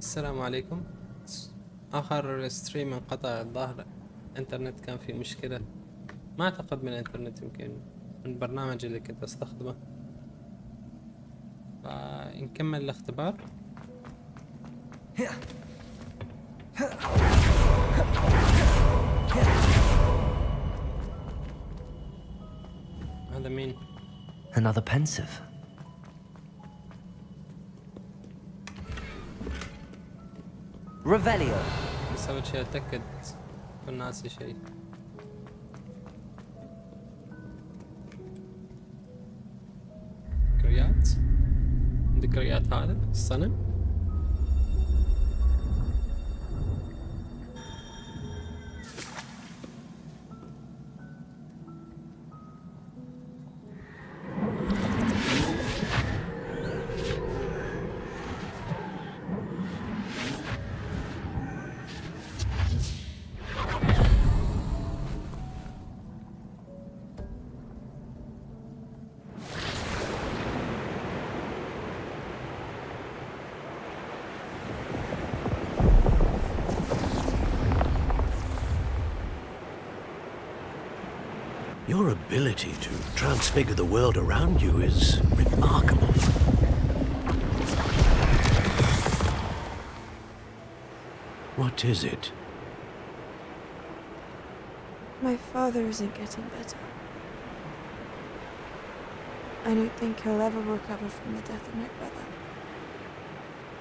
السلام عليكم. آخر ستريم انقطع الظاهر، انترنت كان في مشكلة، ما أعتقد من الانترنت، يمكن من البرنامج اللي كنت أستخدمه. فنكمل الاختبار. هذا مين؟ Another pensive. Revelio. بس أول شيء أتأكد من ناسي شيء. ذكريات. ذكريات هذا الصنم. Your ability to transfigure the world around you is remarkable. What is it? My father isn't getting better. I don't think he'll ever recover from the death of my brother.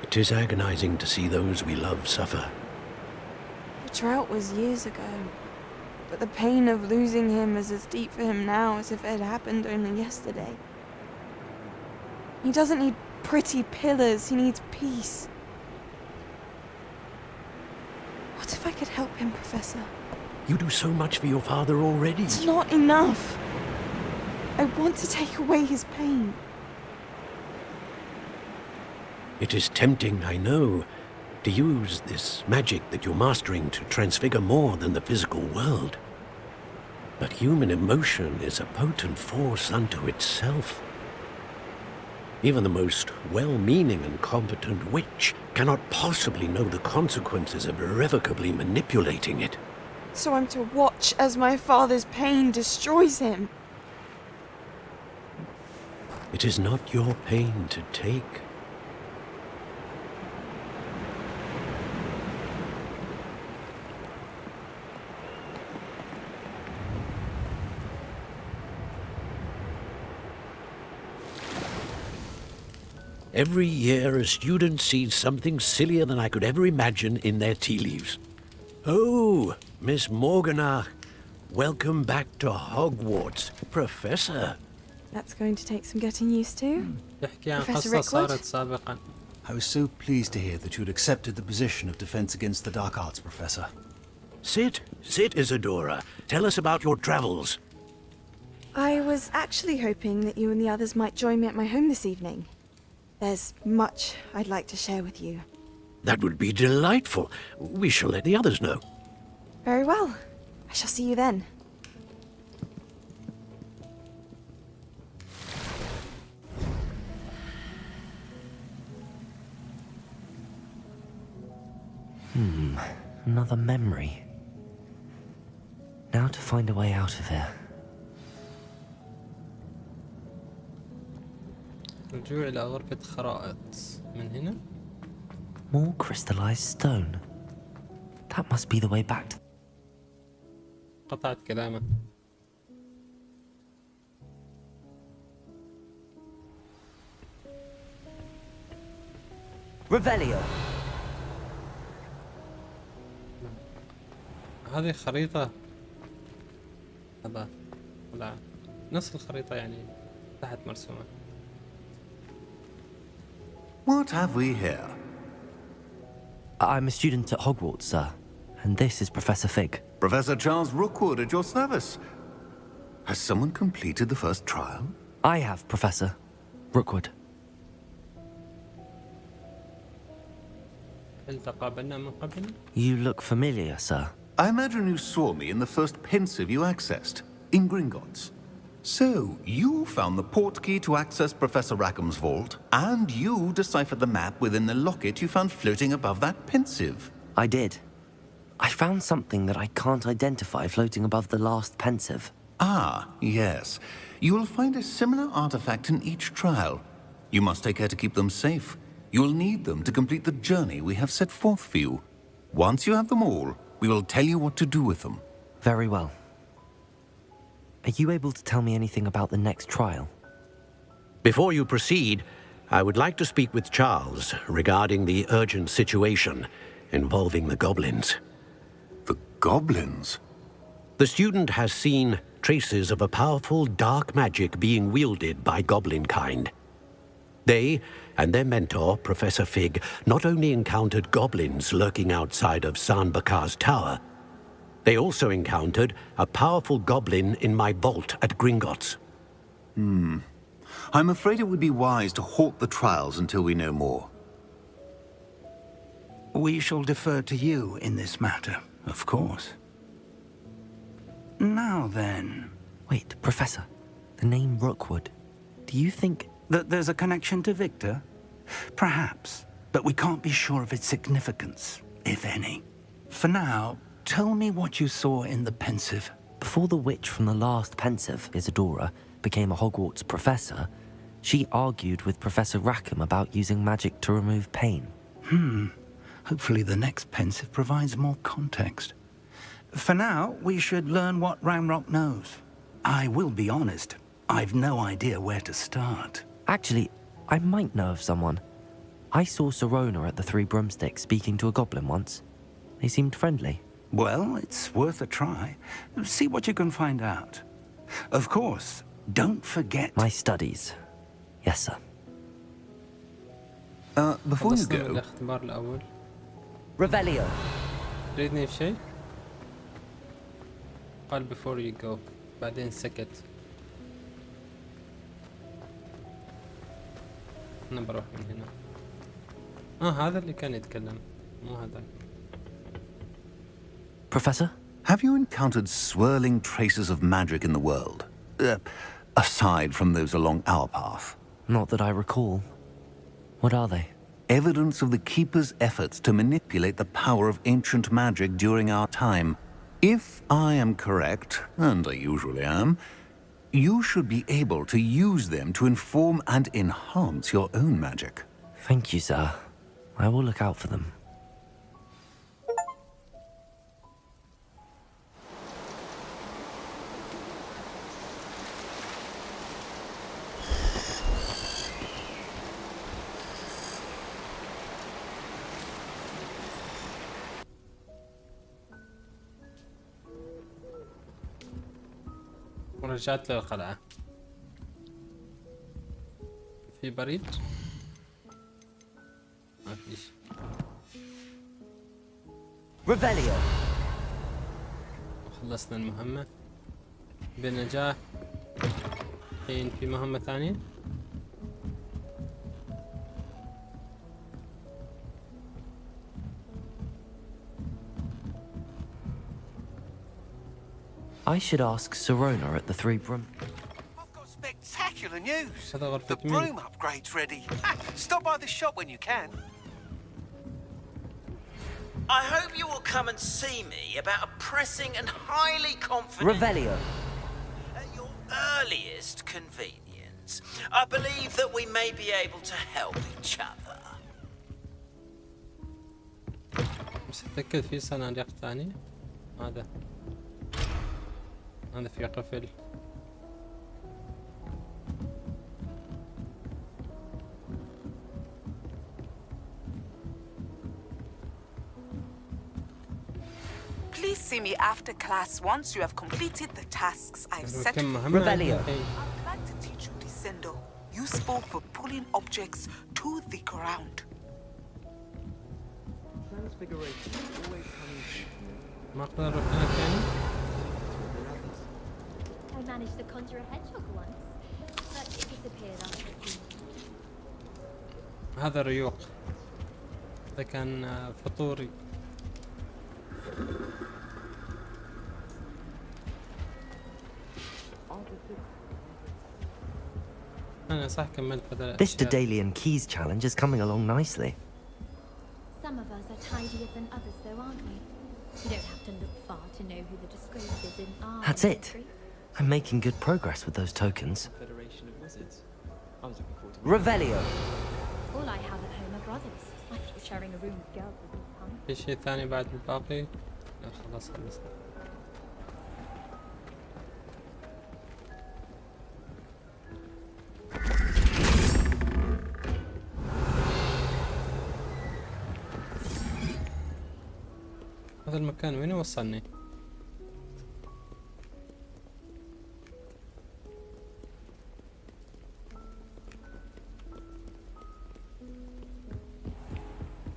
It is agonizing to see those we love suffer. The drought was years ago, but the pain of losing him is as deep for him now as if it had happened only yesterday. He doesn't need pretty pillars, he needs peace. What if I could help him, Professor? You do so much for your father already. It's not enough. I want to take away his pain. It is tempting, I know, to use this magic that you're mastering to transfigure more than the physical world. But human emotion is a potent force unto itself. Even the most well-meaning and competent witch cannot possibly know the consequences of irrevocably manipulating it. So I'm to watch as my father's pain destroys him. It is not your pain to take. Every year a student sees something sillier than I could ever imagine in their tea leaves. Oh, Miss Morganach, welcome back to Hogwarts, Professor. That's going to take some getting used to. يحكي عن Professor قصة Rickwood? صارت سابقا. I was so pleased to hear that you had accepted the position of Defense Against the Dark Arts, Professor. Sit, Isadora. Tell us about your travels. I was actually hoping that you and the others might join me at my home this evening. There's much I'd like to share with you. That would be delightful. We shall let the others know. Very well. I shall see you then. Another memory. Now to find a way out of here. رجوع إلى غرفة خرائط من هنا. More crystallized stone. That must be the way back to... قطعت كلامه. Revelio. هذه خريطة. هذا لا نفس الخريطة يعني تحت مرسومة. What have we here? I'm a student at Hogwarts, sir. And this is Professor Fig. Professor Charles Rookwood at your service. Has someone completed the first trial? I have, Professor Rookwood. هل تقابلنا من قبل؟ You look familiar, sir. I imagine you saw me in the first pensive you accessed, in Gringotts. So, you found the port key to access Professor Rackham's vault, and you deciphered the map within the locket you found floating above that pensive. I did. I found something that I can't identify floating above the last pensive. Ah, yes. You will find a similar artifact in each trial. You must take care to keep them safe. You'll need them to complete the journey we have set forth for you. Once you have them all, we will tell you what to do with them. Very well. Are you able to tell me anything about the next trial? Before you proceed, I would like to speak with Charles regarding the urgent situation involving the goblins. The goblins? The student has seen traces of a powerful dark magic being wielded by goblin kind. They and their mentor, Professor Fig, not only encountered goblins lurking outside of Sanbakar's tower, they also encountered a powerful goblin in my vault at Gringotts. I'm afraid it would be wise to halt the trials until we know more. We shall defer to you in this matter, of course. Now then, Wait, Professor. The name Rookwood. Do you think... that there's a connection to Victor? Perhaps, but we can't be sure of its significance, if any. For now, tell me what you saw in the pensive. Before the witch from the last pensive, Isadora, became a Hogwarts professor, she argued with Professor Rackham about using magic to remove pain. Hopefully the next pensive provides more context. For now, we should learn what Ranrock knows. I will be honest, I've no idea where to start. Actually, I might know of someone. I saw Sirona at the Three Broomsticks speaking to a goblin once. They seemed friendly. Well, it's worth a try. See what you can find out. Of course, don't forget... My studies. Yes, sir. Before you خلصنا من go, الاختبار الأول. Revelio. تريدني في شيء؟ قال before you go. بعدين سكت. أنا بروح من هنا. هذا اللي كان يتكلم. مو هذا. Professor? have you encountered swirling traces of magic in the world? Aside from those along our path. Not that I recall. What are they? Evidence of the Keeper's efforts to manipulate the power of ancient magic during our time. If I am correct, and I usually am, you should be able to use them to inform and enhance your own magic. Thank you, sir. I will look out for them. ورجعت للقلعة. في بريد؟ ما فيش. Revelio. خلصنا المهمة بنجاح. الحين في مهمة ثانية. I should ask Sirona at the Three Broom... I've got spectacular news. هذا غرفة The مين؟ broom upgrade's ready. Stop by the shop when you can. I hope you will come and see me about a pressing and highly confident... Revelio. At your earliest convenience. I believe that we may be able to help each other. بس أتأكد في صناديق ثانية. هذا في قفل. Please see me after class once you have completed the tasks I've set. كم مهمة Revelio. الحين. I'd like to teach you Descendo, useful for pulling objects to the ground. ما أقدر أروح هناك يعني؟ I managed to conjure a hedgehog once, but it disappeared after a few months. هذا ريوق. هذا كان فطوري. أنا صح كملت بدل This Daedalian Keys challenge is coming along nicely. Some of us are tidier than others, though, aren't we? You don't have to look far to know who the disgrace is in our That's it. country. I'm making good progress with those tokens. Federation of Wizards. I was looking forward to Revelio. All I have at home are brothers. I thought sharing a room with girls would be fun. في شيء ثاني بعد الباقي؟ لا خلاص خلصنا. هذا المكان وين وصلني؟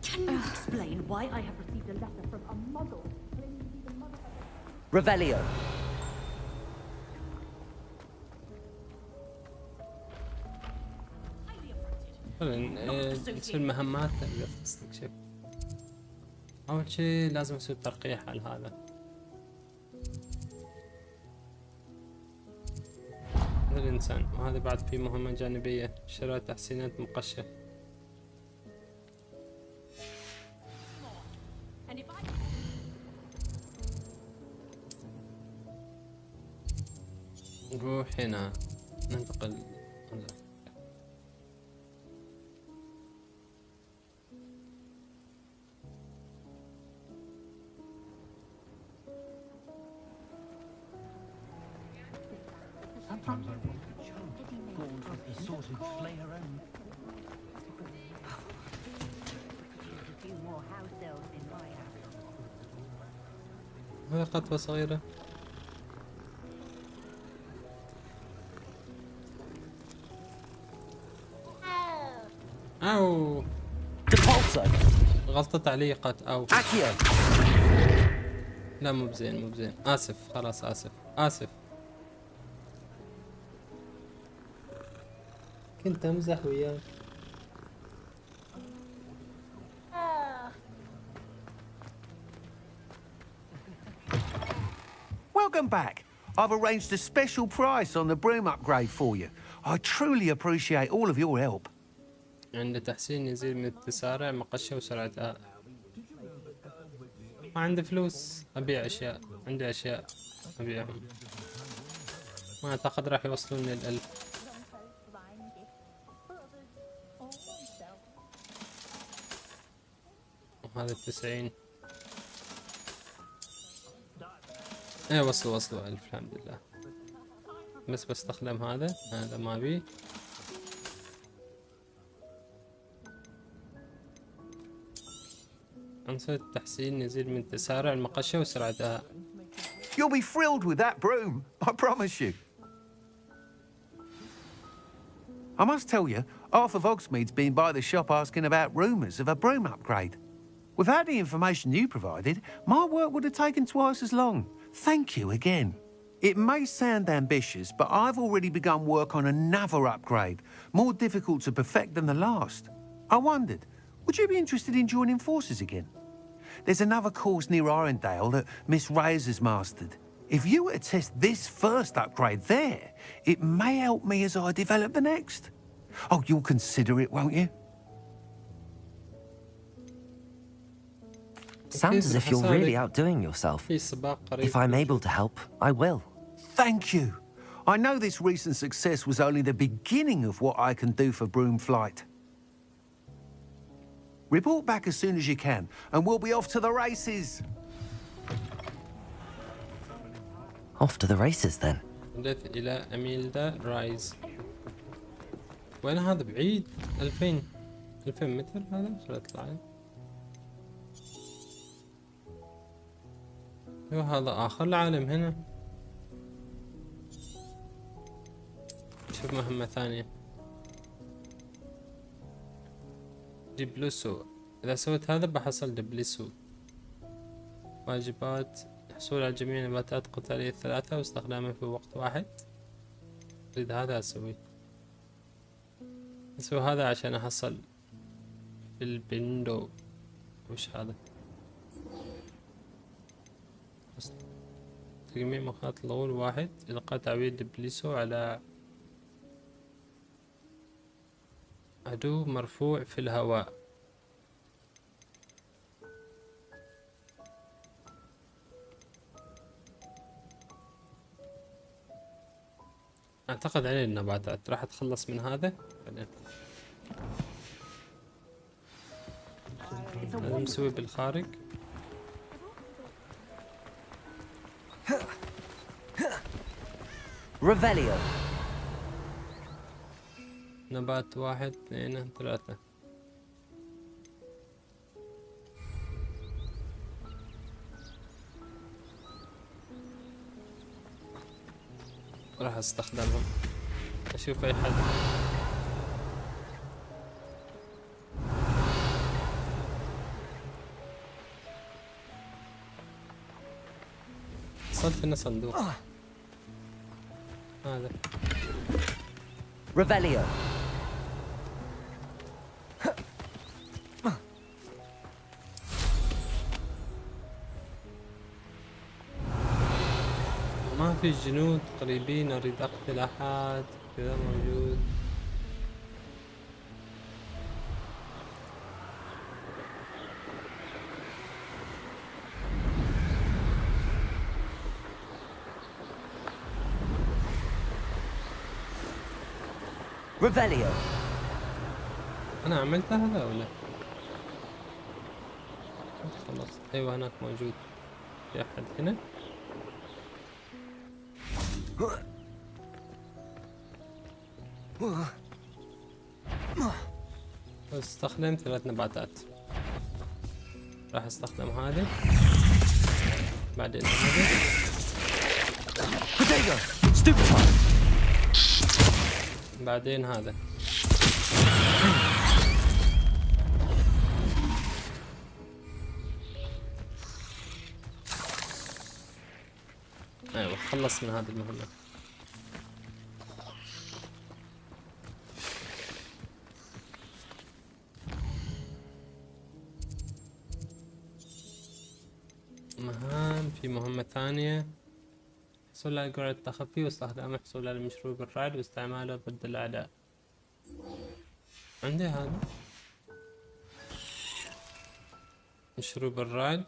Can you explain why I have received a letter from a muggle claiming to be the mother of Revelio. نسوي المهمات نقدر نستكشف. أول شيء لازم نسوي ترقيح على هذا. هذا الإنسان، وهذا بعد في مهمة جانبية، شراء تحسينات مقشة. نروح هنا ننتقل. هذه خطوة صغيرة. أو غلطة تعليقة أو لا مو بزين مو بزين. آسف خلاص آسف. كنت أمزح وياك. Welcome back. I've arranged a special price on the broom upgrade for you. I truly appreciate all of your help. عند تحسين يزيد من التسارع مقشة وسرعتها. ما عندي فلوس أبيع أشياء، عندي أشياء أبيعهم. ما أعتقد راح يوصلون لل1000. وهذا 90. ايه وصلوا 1000 الحمد لله. بس بستخدم هذا ما بي. عنصر التحسين يزيد من تسارع المقشة وسرعتها. You'll be thrilled with that broom, I promise you. I must tell you, Arthur Vogsmead's been by the shop asking about rumours of a broom upgrade. Without the information you provided, my work would have taken twice as long. Thank you again. It may sound ambitious, but I've already begun work on another upgrade, more difficult to perfect than the last. I wondered, would you be interested in joining forces again? There's another course near Arendale that Miss Reyes has mastered. If you were to test this first upgrade there, it may help me as I develop the next. Oh, you'll consider it, won't you? Sounds as if you're really outdoing yourself. If I'm able to help, I will. Thank you. I know this recent success was only the beginning of what I can do for Broom Flight. Report back as soon as you can, and we'll be off to the races. Off to the races then. بدأت إلى أميلدا رايز. وين هذا بعيد؟ 2000 متر هذا؟ خلينا نطلع. هذا آخر العالم هنا. شوف مهمة ثانية. دبلوسو. إذا سويت هذا بحصل دبلسو. واجبات الحصول على جميع النباتات القتالية الثلاثة واستخدامها في وقت واحد. أريد هذا أسويه. أسوي هذا عشان أحصل في البندو. وش هذا؟ تجميع مخاط الغول واحد. إلقاء تعويض دبلسو على عدو مرفوع في الهواء. اعتقد عليه النباتات. راح اتخلص من هذا بعدين. لازم نسوي بالخارج. Revelio. نبات 1 2 3. راح استخدمهم. اشوف اي حد. صدق انه صندوق. هذا Revelio. ما في جنود قريبين اريد اقتل احد كذا موجود. Revelio. انا عملت هذا ولا خلاص؟ ايوه هناك موجود. في احد هنا؟ استخدم 3 نباتات. راح استخدم هذا بعدين هذا. بعدين هذا. ايوه خلص من هذه المهمة. مهام. في مهمة ثانية. حصول على جرعة التخفي واستخدام حصول على مشروب الرعد واستعماله ضد الأعداء. عندي هذا مشروب الرعد،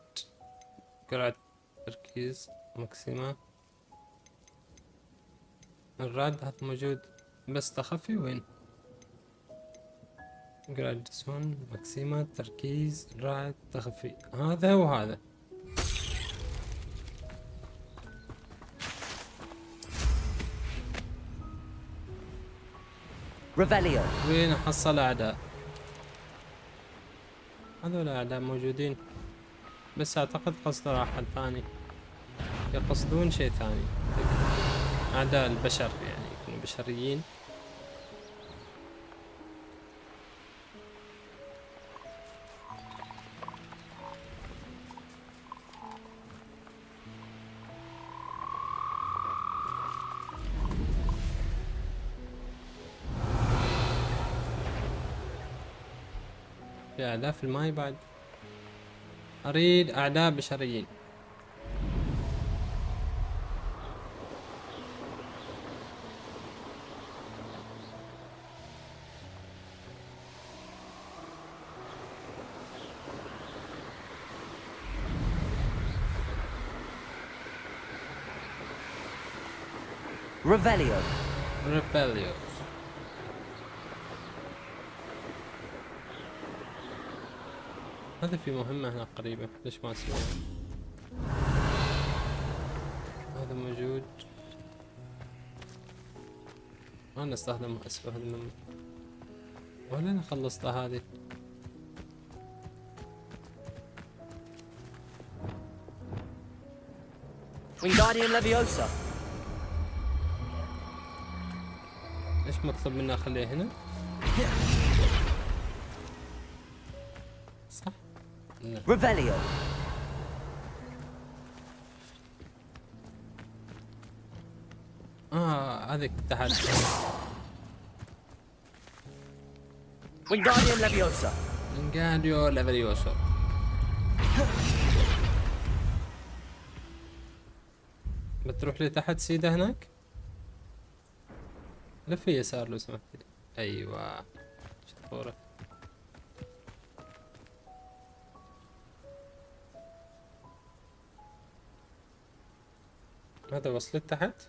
جرعة تركيز ماكسيما. الرعد هذا موجود بس تخفي وين؟ جرعة دسون ماكسيما تركيز رعد تخفي. هذا وهذا. Revelio. وين حصل أعداء؟ هذول أعداء موجودين بس أعتقد قصدوا أحد ثاني. يقصدون شيء ثاني. أعداء البشر يعني يكونوا بشريين. في أعداء في الماي بعد. أريد أعداء بشريين. Revelio. ريبيليو. هذا في مهمة هنا قريبة. ليش ما اسويها؟ هذا موجود. انا استخدم اسوء هذا المهمة ولا انا خلصتها هذه؟ Wingardium Leviosa. ايش مطلوب مني اخليه هنا؟ صح؟ لا. Revelio. هذيك تحت. Wingardium Leviosa. انجاديو ليفيوسو. بتروح لي تحت سيدة هناك؟ لفي يسار لو سمحت لي. ايوه اسطورة. هذا وصلت تحت؟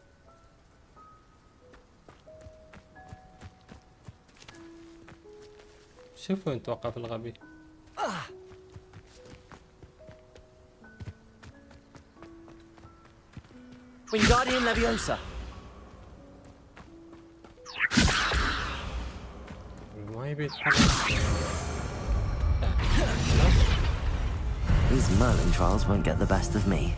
شوفوا انت وقف الغبي. Wingardium Leviosa. ما يبي يتحرك. These Merlin trials won't get the best of me.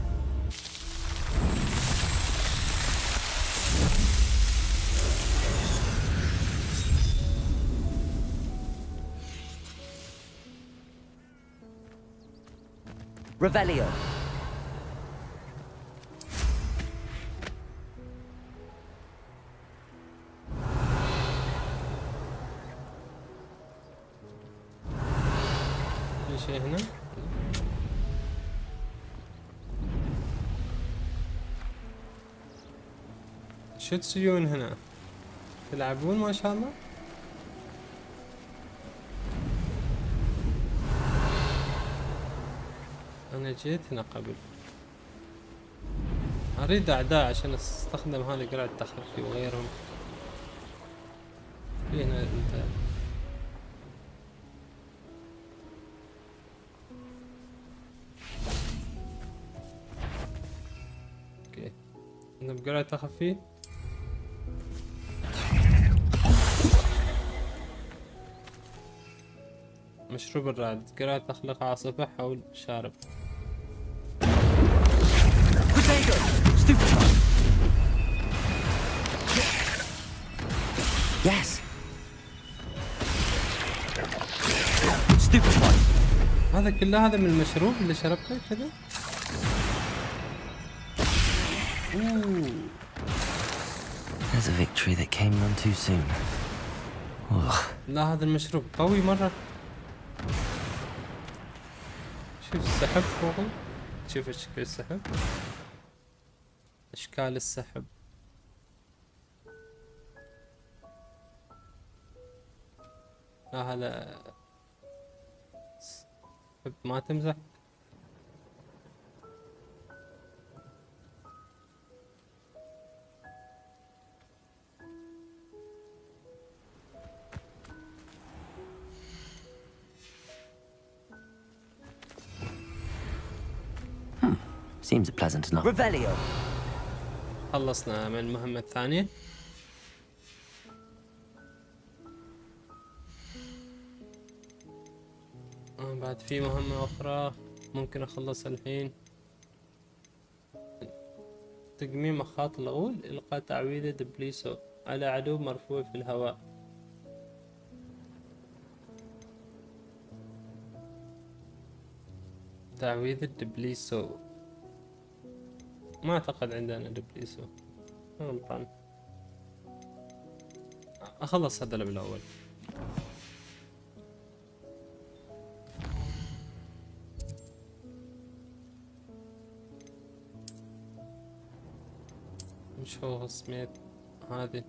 Revelio. في شيء هنا؟ شو تسوون هنا؟ تلعبون ما شاء الله؟ أنا جيت هنا قبل. أريد أعداء عشان أستخدم هذه قلعة التخفي وغيرهم. في هنا أنت. أوكي. أنا بقلعة التخفي. مشروب الرعد، قلعة تخلق عاصفة حول شارب. Yes. Stupefy. هذا كله هذا من المشروب اللي شربته كذا. There's a victory that came none too soon. لا هذا المشروب قوي مرة. شوف السحب فوقه، شوف شكل السحب، اشكال السحب. لا هذا سحب ما تمزح. Seems pleasant enough. Revelio. خلصنا من المهمة الثانية. بعد في مهمة أخرى ممكن أخلصها الحين. تقميم مخاط الغول، إلقاء تعويذة دبليسو على عدو مرفوع في الهواء. تعويذة دبليسو ما أعتقد عندنا دبليسو. غلطان. أخلص هذا بالأول. مش هو سميت هذه.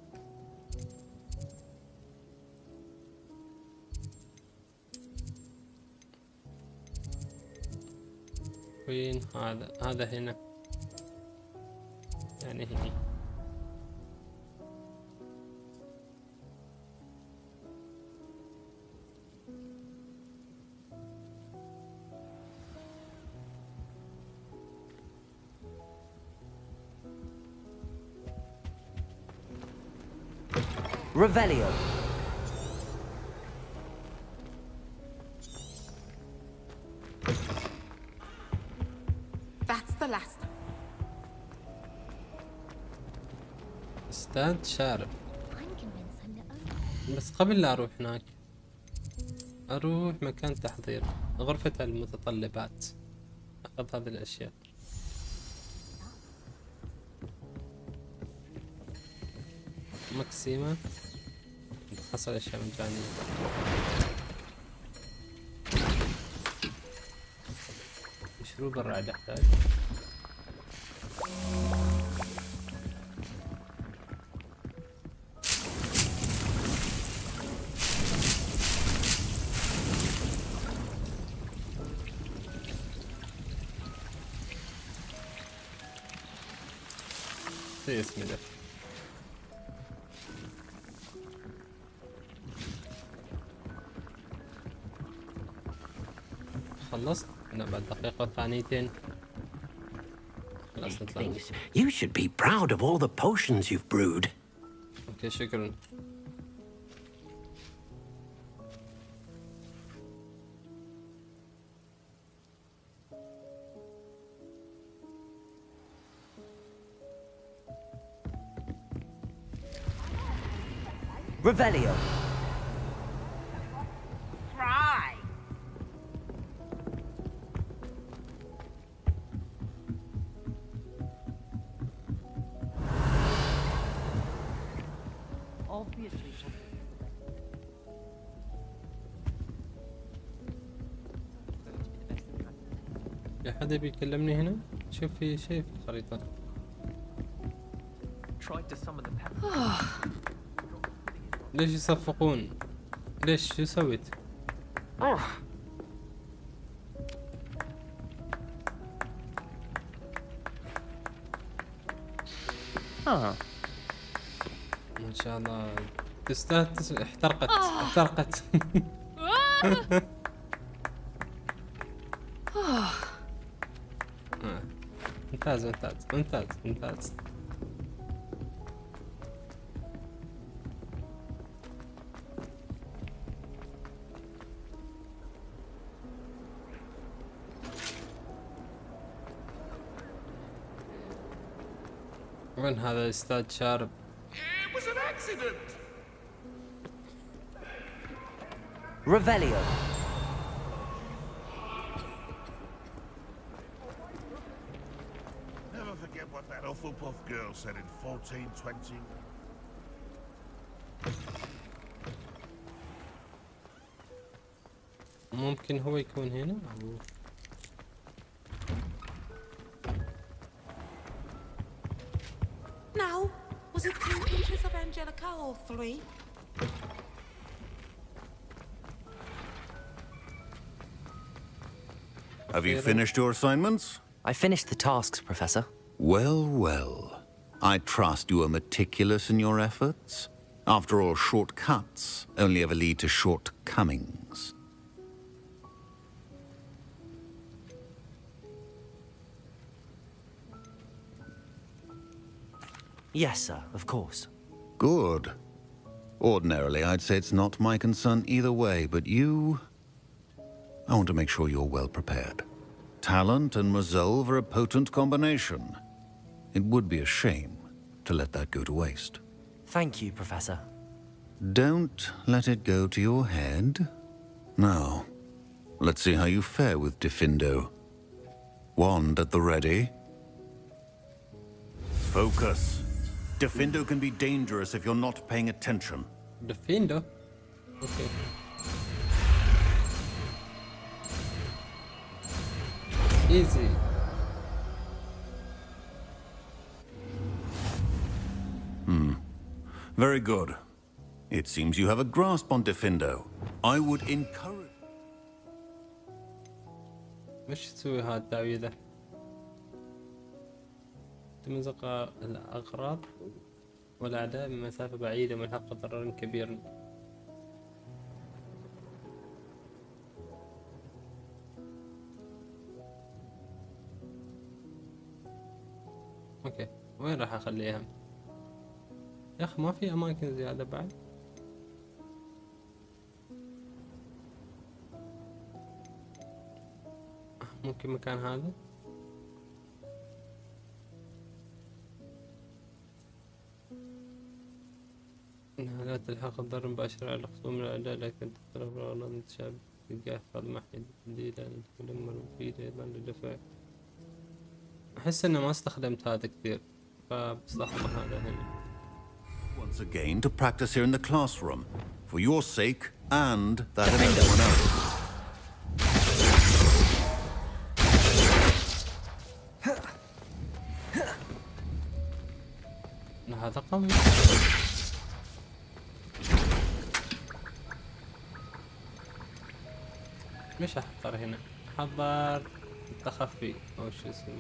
وين هذا هنا يعني هني. Revelio. That's the last. استاد شارب. بس قبل لا اروح هناك اروح مكان تحضير، غرفة المتطلبات، اخذ هذه الاشياء. مكسيمة حصل اشياء مجانية. مشروب الرعد احتاج. في اسمي ده. خلصت؟ أنا بعد دقيقة ثانيتين. خلاص نطلع. You should be proud of all the potions you've brewed. أوكي شكرا. Revelio. Try. Obviously. في حدا بيكلمني هنا؟ شوف في شيء في الخريطة. Tried to summon the pepper. ليش يصفقون؟ ليش شو سويت؟ ما شاء الله تستاهل. احترقت. ممتاز. وين هذا الاستاذ شارب؟ Revelio. Never forget what that Hufflepuff girl said in 1420. ممكن هو يكون هنا أو Now, was it 2 pieces of Angelica or 3? Have you finished your assignments? I finished the tasks, Professor. Well, well. I trust you are meticulous in your efforts. After all, shortcuts only ever lead to shortcomings. Yes, sir, of course. Good. Ordinarily, I'd say it's not my concern either way, but you... I want to make sure you're well prepared. Talent and resolve are a potent combination. It would be a shame to let that go to waste. Thank you, Professor. Don't let it go to your head. Now, let's see how you fare with Diffindo. Wand at the ready. Focus. Diffindo can be dangerous if you're not paying attention. Diffindo? Okay. Easy. Very good. It seems you have a grasp on Diffindo. I would encourage... مش تسوي هاد التعويذة؟ تمزق الأغراض والأعداء من مسافة بعيدة ملحقة ضرر كبير. اوكي وين راح اخليها؟ يا اخي ما في اماكن زيادة بعد؟ ممكن مكان هذا؟ انها لا تلحق الضرر مباشرة على الخصوم من الاعداء لكن تقترب الاغراض المتشابهة تلقاه فضل محيط جديدة لتكون مفيدة ايضا للدفع. احس اني ما استخدمت هذا كثير فبستخدم هذا هنا. Once again to practice here in the classroom, for your sake and that of everyone else. هذا قوي. مش احضر هنا، حضر التخفي او شو اسمه.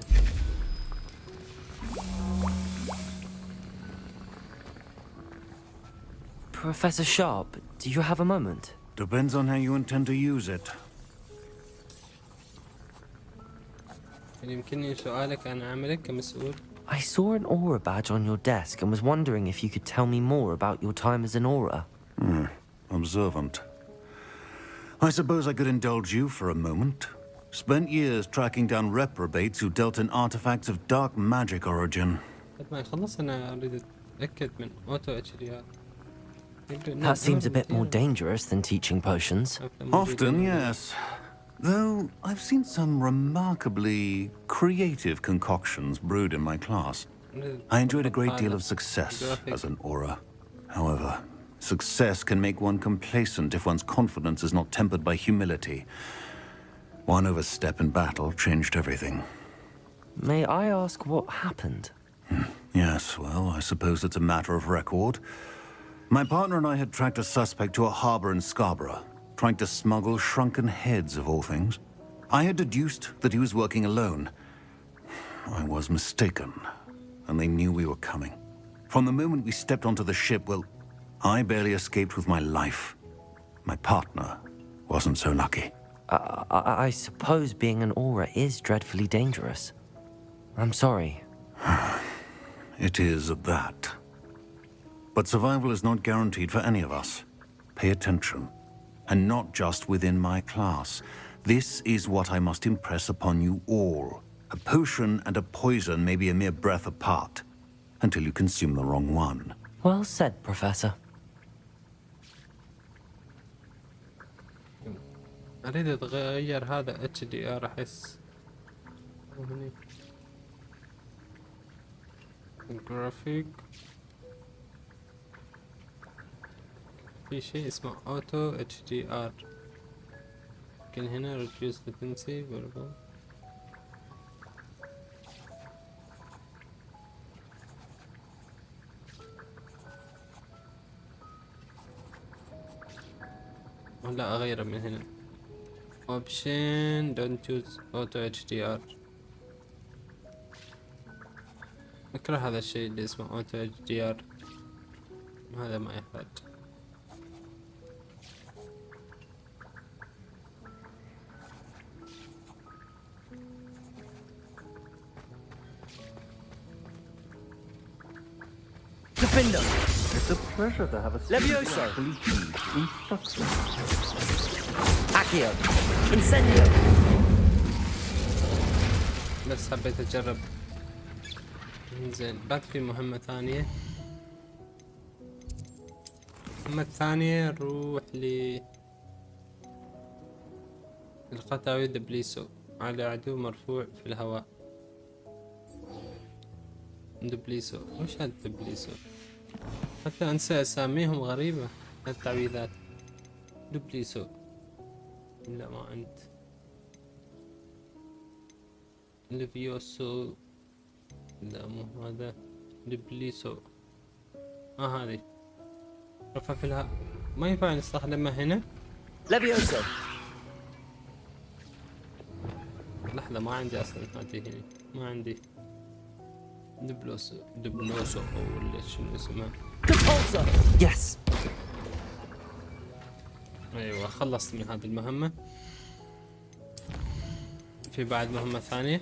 Professor Sharp, do you have a moment? Depends on how you intend to use it. يمكنني سؤالك عن عملك كمسؤول؟ I saw an aura badge on your desk and was wondering if you could tell me more about your time as an aura. Observant. I suppose I could indulge you for a moment. Spent years tracking down reprobates who dealt in artifacts of dark magic origin. بعد ما يخلص أنا أريد أتأكد من أوتو HDR. That seems a bit more dangerous than teaching potions. Often, yes. Though I've seen some remarkably creative concoctions brewed in my class. I enjoyed a great deal of success as an aura. However, success can make one complacent if one's confidence is not tempered by humility. One overstep in battle changed everything. May I ask what happened? Yes, well, I suppose it's a matter of record. My partner and I had tracked a suspect to a harbor in Scarborough, trying to smuggle shrunken heads of all things. I had deduced that he was working alone. I was mistaken, and they knew we were coming. From the moment we stepped onto the ship, well, I barely escaped with my life. My partner wasn't so lucky. I suppose being an aura is dreadfully dangerous. I'm sorry. It is at that. But survival is not guaranteed for any of us. Pay attention. And not just within my class. This is what I must impress upon you all. A potion and a poison may be a mere breath apart, until you consume the wrong one. Well said, Professor. أريد أتغير هذا HDR أحس. جرافيك. في شيء اسمه auto HDR. يمكن هنا reduce latency برضو. ولا أغيره من هنا. option don't use auto HDR. أكره هذا الشيء اللي اسمه auto HDR. هذا ما يحتاج. Defender! It's a pleasure to have a Levioso! instruction. Accio! Incendio! بس حبيت أجرب. زين بعد في مهمة ثانية. المهمة الثانية نروح القطاوي دبليسو على عدو مرفوع في الهواء. دبليسو وش هاد دبليسو؟ حتى أنسى أساميهم غريبة التعويذات. دبليسو لا ما أنت لفيوسو لا مو هذا دبليسو. هذه رفع في الهواء ما ينفع نستخدمها هنا. لفيوسو لحظة ما عندي أصلا هذه هنا ما عندي. دبلوسو أو ولا شنو اسمها. Yes. أيوة خلصت من هذه المهمة. في بعد مهمة ثانية.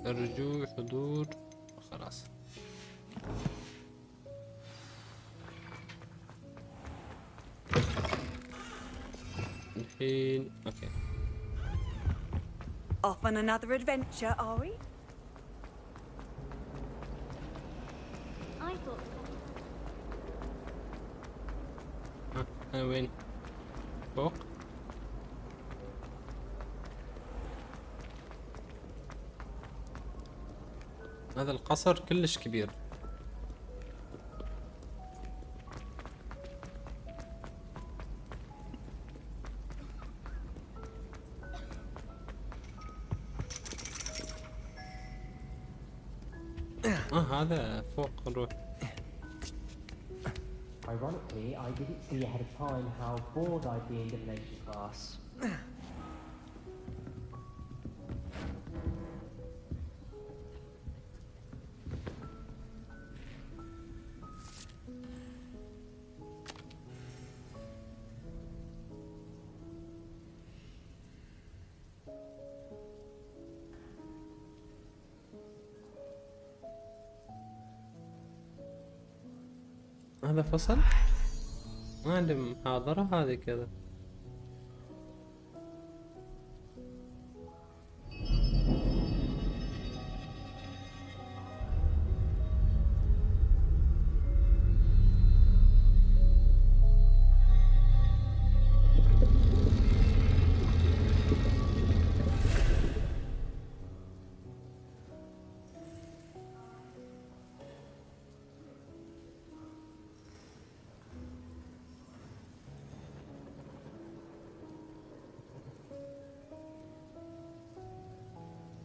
الرجوع حضور خلاص. الحين اوكي. Off on another adventure, are we? I thought أنا وين؟ فوق؟ هذا القصر كلش كبير. هذا فوق نروح. Ironically, I didn't see ahead of time how bored I'd be in divination class. هذا فصل؟ ما عندي محاضرة هذه كذا.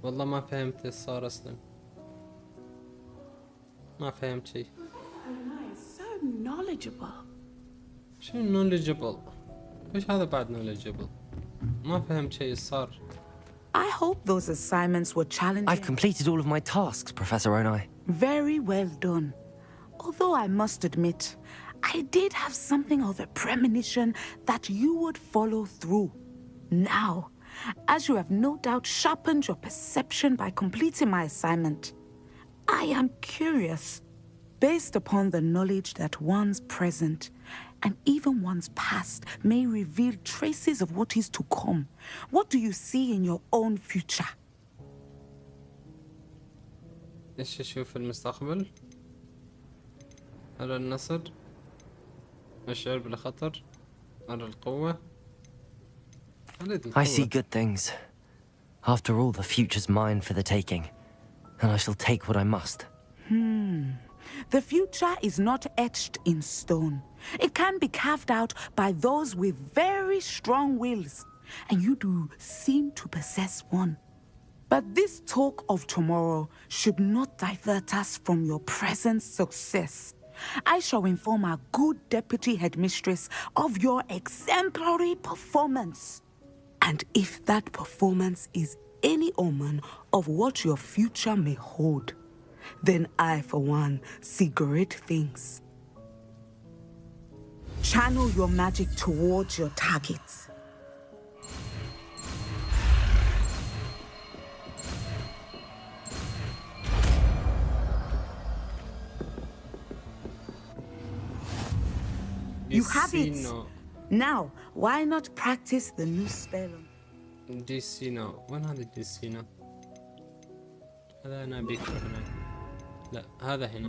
والله ما فهمت ايش صار اصلا. ما فهمت شيء. So knowledgeable. شنو knowledgeable؟ ايش هذا بعد knowledgeable؟ ما فهمت شيء ايش صار. I hope those assignments were challenging. I've completed all of my tasks, Professor Onai. Very well done. Although I must admit, I did have something of a premonition that you would follow through. Now, as you have no doubt sharpened your perception by completing my assignment, I am curious, based upon the knowledge that one's present and even one's past may reveal traces of what is to come. What do you see in your own future? ايش اشوف في المستقبل؟ أرى النصر، أشعر بالخطر، أرى القوة. I see good things. After all, the future's mine for the taking, and I shall take what I must. The future is not etched in stone. It can be carved out by those with very strong wills, and you do seem to possess one. But this talk of tomorrow should not divert us from your present success. I shall inform our good deputy headmistress of your exemplary performance. And if that performance is any omen of what your future may hold, then I, for one, see great things. Channel your magic towards your targets. You have it. Now, why not practice the new spell? ديسينو، وين هذا ديسينو؟ هذا أنا بيكره هنا. لا هذا هنا.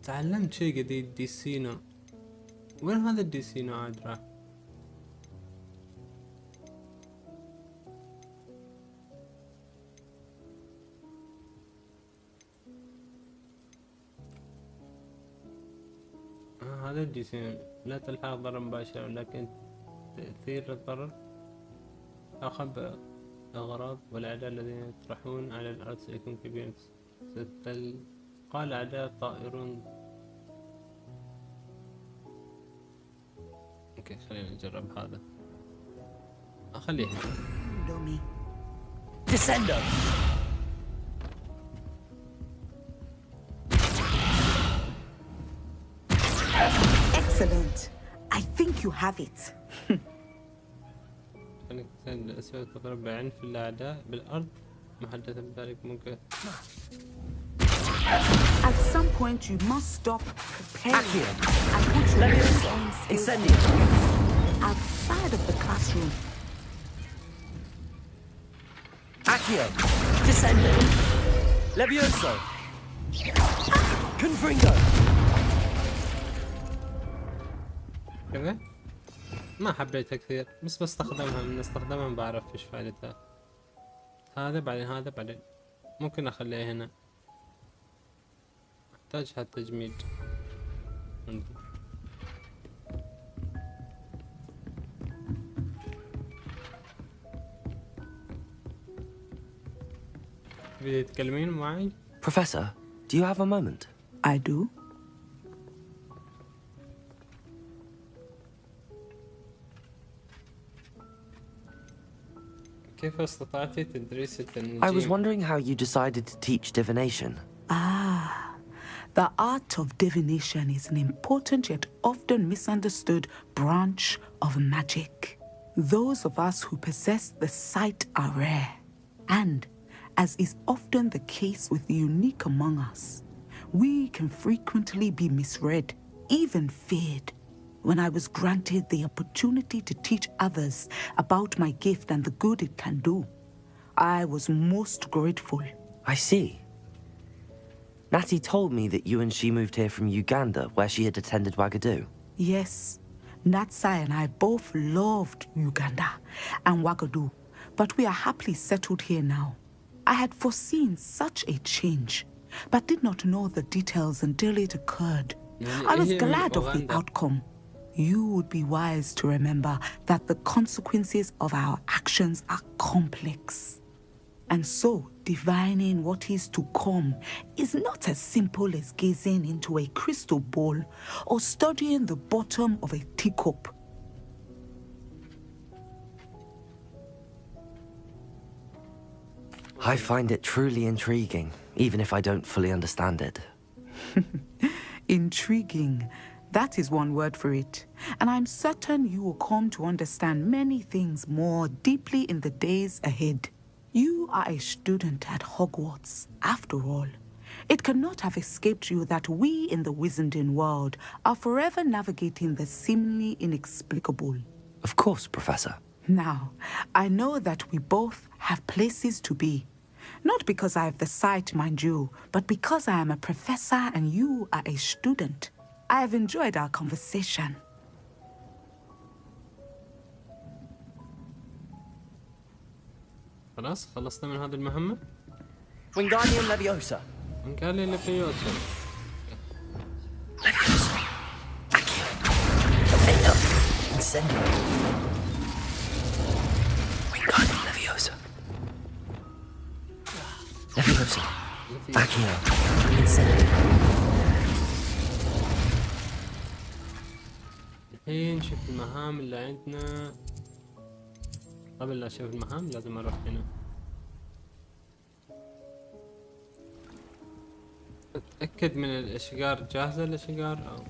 تعلمت شيء جديد ديسينو. وين هذا الديسينو عاد راح؟ هذا الديسينو. لا تلحق ضرر مباشر لكن تأثير الضرر أخذ الأغراض والأعداء الذين يطرحون على الأرض سيكون كبيرا. ستلقى الأعداء طائرون. اوكي خلينا نجرب هذا. أخليه. Descendo! Excellent. I think you have it. أسوأ تضرب بعنف الأعداء بالأرض محدثة بذلك ممكن. At some point you must stop preparing and put your own skills outside of the classroom. Accio! Descendo! Levioso! Confringo! كذا ما حبيتها كثير بس بستخدمها من استخدمها بعرف ايش فائدتها. هذا بعدين هذا بعدين ممكن اخليه هنا. احتاج هالتجميد عندي. تبي تتكلمين معي؟ Professor, do you have a moment? I do. كيف استطعتِ تدريس التنجيم؟ I was wondering how you decided to teach divination. The art of divination is an important yet often misunderstood branch of magic. Those of us who possess the sight are rare, and, as is often the case with the unique among us, we can frequently be misread, even feared. When I was granted the opportunity to teach others about my gift and the good it can do, I was most grateful. I see. Natty told me that you and she moved here from Uganda, where she had attended Wagadu. Yes, Natsai and I both loved Uganda and Wagadu, but we are happily settled here now. I had foreseen such a change, but did not know the details until it occurred. I was glad of the outcome. You would be wise to remember that the consequences of our actions are complex. And so, divining what is to come is not as simple as gazing into a crystal ball or studying the bottom of a teacup. I find it truly intriguing, even if I don't fully understand it. Intriguing. That is one word for it. And I'm certain you will come to understand many things more deeply in the days ahead. You are a student at Hogwarts, after all. It cannot have escaped you that we in the Wizarding world are forever navigating the seemingly inexplicable. Of course, Professor. Now, I know that we both have places to be. Not because I have the sight, mind you, but because I am a professor and you are a student. I have enjoyed our conversation. خلاص خلصنا من هذه المهمة. Wingardium Leviosa. Wingardium Leviosa. Leviosa. Accio. Effetto. Incendio. Wingardium Leviosa. Leviosa. Accio. Incendio. الحين نشوف المهام اللي عندنا. قبل لا اشوف المهام لازم اروح هنا اتأكد من الاشجار جاهزة الاشجار او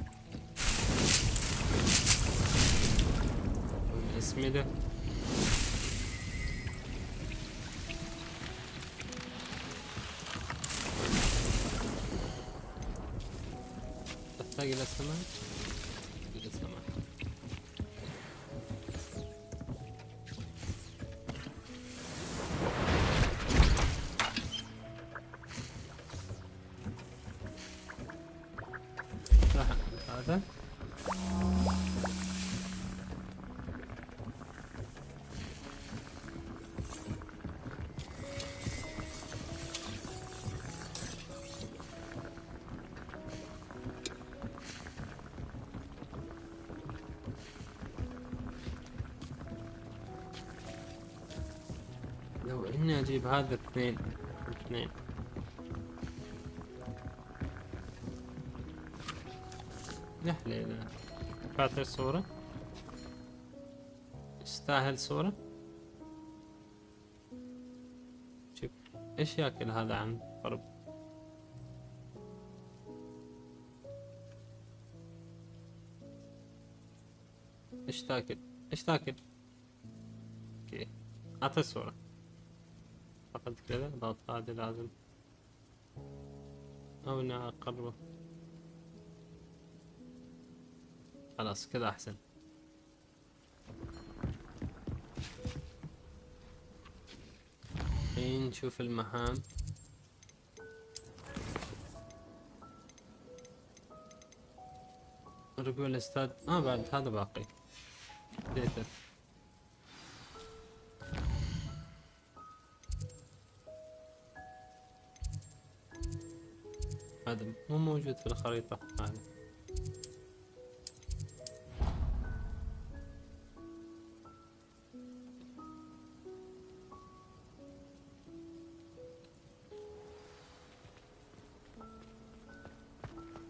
الاسمدة. تحتاج الى سمك الى سمك. هذا لو اني اجيب هذا اثنين نحلي بعد الصورة يستاهل صورة. شوف ايش ياكل هذا عن قرب. ايش تاكل اوكي اعطي الصورة فقط كذا. ضغط هذا لازم او اني اقربه. خلاص كذا احسن. الحين نشوف المهام. رجوع الاستاد بعد هذا باقي ديتا. هذا مو موجود في الخريطة هذا.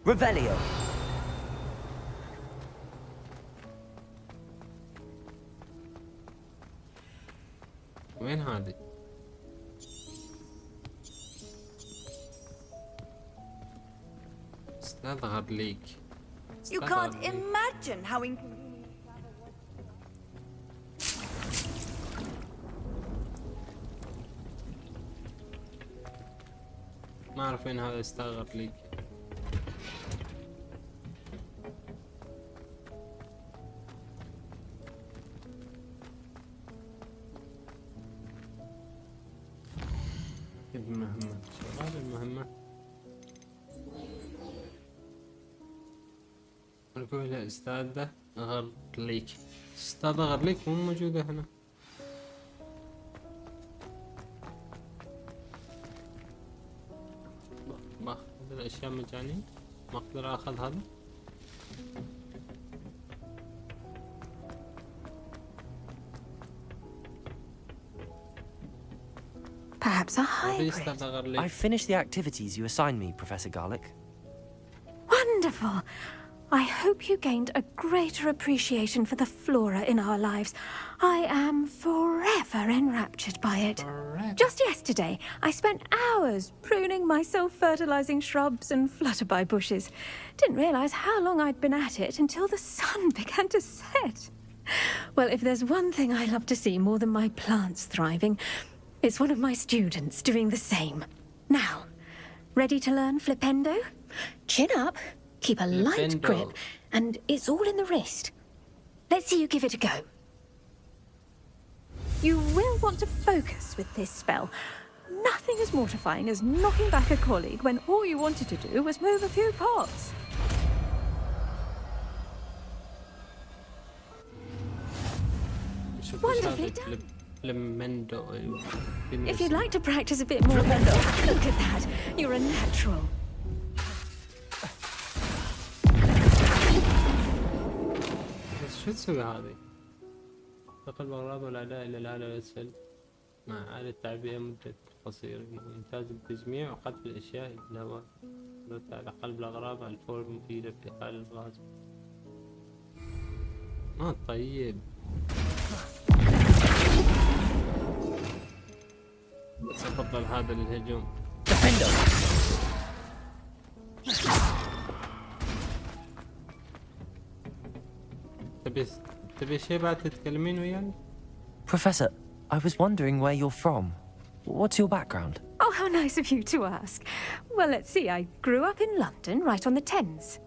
Revelio. وين هذه؟ استظهر ليك. You can't imagine how ما اعرف وين هذا استغرب ليك. بمهمة شغال المهمة. نقول يا أستاذة غرليك. أستاذة غرليك مو موجودة هنا. باخذ الأشياء مجاني، ما أقدر آخذ هذا. Perhaps a hybrid. I've finished the activities you assigned me, Professor Garlick. Wonderful. I hope you gained a greater appreciation for the flora in our lives. I am forever enraptured by it. Just yesterday, I spent hours pruning my self-fertilizing shrubs and flutterby bushes. Didn't realize how long I'd been at it until the sun began to set. Well, if there's one thing I love to see more than my plants thriving, it's one of my students doing the same. Now, ready to learn flipendo? Chin up, keep a light grip, and it's all in the wrist. Let's see you give it a go. You will want to focus with this spell. Nothing as mortifying as knocking back a colleague when all you wanted to do was move a few pots. Wonderfully done. If you'd like to practice a bit more, then look at that. You're a natural. بس شو تسوي هذه؟ نقل الأغراض والأعداء إلى العالم الأسفل مع إعادة تعبئة مدة قصيرة وإنتاج التجميع وقذف الأشياء إلى الهواء. ضغط على قلب الأغراض على الفور مفيدة في حال الغاز. طيب. بس أفضل هذا للهجوم. تبي شيء بعد تتكلمين وياي؟ Professor, I was wondering where you're from. What's your background? Oh, how nice of you to ask. Well, let's see. I grew up in London, right on the Thames.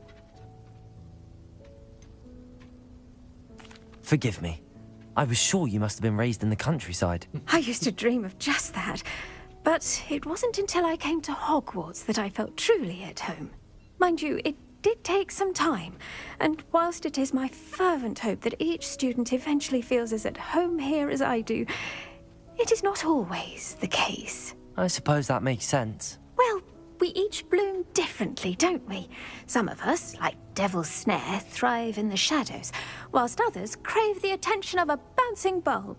Forgive me. I was sure you must have been raised in the countryside. I used to dream of just that. But it wasn't until I came to Hogwarts that I felt truly at home. Mind you, it did take some time, and whilst it is my fervent hope that each student eventually feels as at home here as I do, it is not always the case. I suppose that makes sense. Well, we each bloom differently, don't we? Some of us, like Devil's Snare, thrive in the shadows, whilst others crave the attention of a bouncing bulb.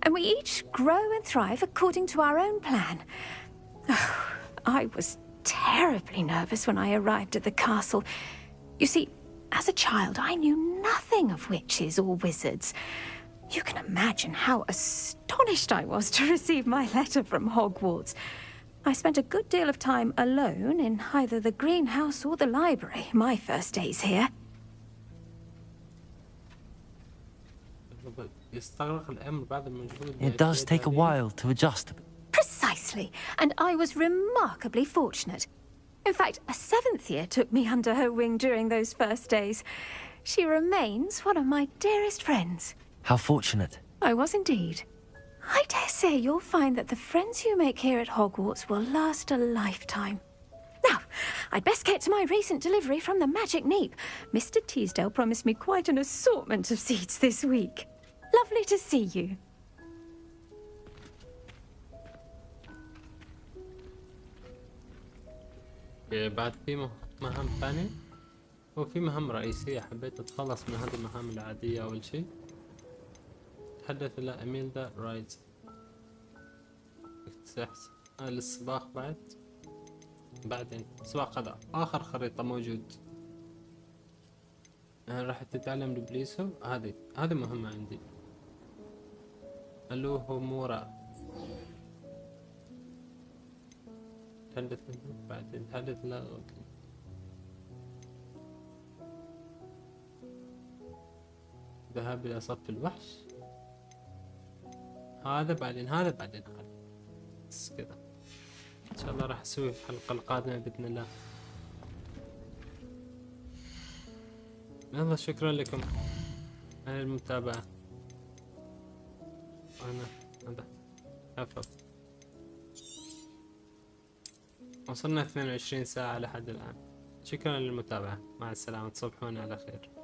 And we each grow and thrive according to our own plan. Oh, I was terribly nervous when I arrived at the castle. You see, as a child, I knew nothing of witches or wizards. You can imagine how astonished I was to receive my letter from Hogwarts. I spent a good deal of time alone in either the greenhouse or the library my first days here. It does take a while to adjust. Precisely, and I was remarkably fortunate. In fact, a 7th year took me under her wing during those first days. She remains one of my dearest friends. How fortunate. I was indeed. I dare say you'll find that the friends you make here at Hogwarts will last a lifetime. Now, I'd best get to my recent delivery from the Magic Neep. Mr. Teasdale promised me quite an assortment of seeds this week. Lovely to see you. بعد في مهام ثانية وفي مهام رئيسية حبيت أتخلص من هذه المهام العادية. أول شيء تحدث إلى أميلدا رايت اكتساح للسباق بعدين سباق هذا آخر خريطة موجود. راح تتعلم البليسو. هذه مهمة عندي. ألوه مورا تحدث بعدين تحدث لا ذهاب إلى صف الوحش. هذا بعدين بس كذا. إن شاء الله راح أسوي في الحلقة القادمة بإذن الله. يلا شكرا لكم على المتابعة. أنا هذا عفوا. وصلنا 22 ساعة لحد الآن. شكرا للمتابعة، مع السلامة، تصبحون على خير.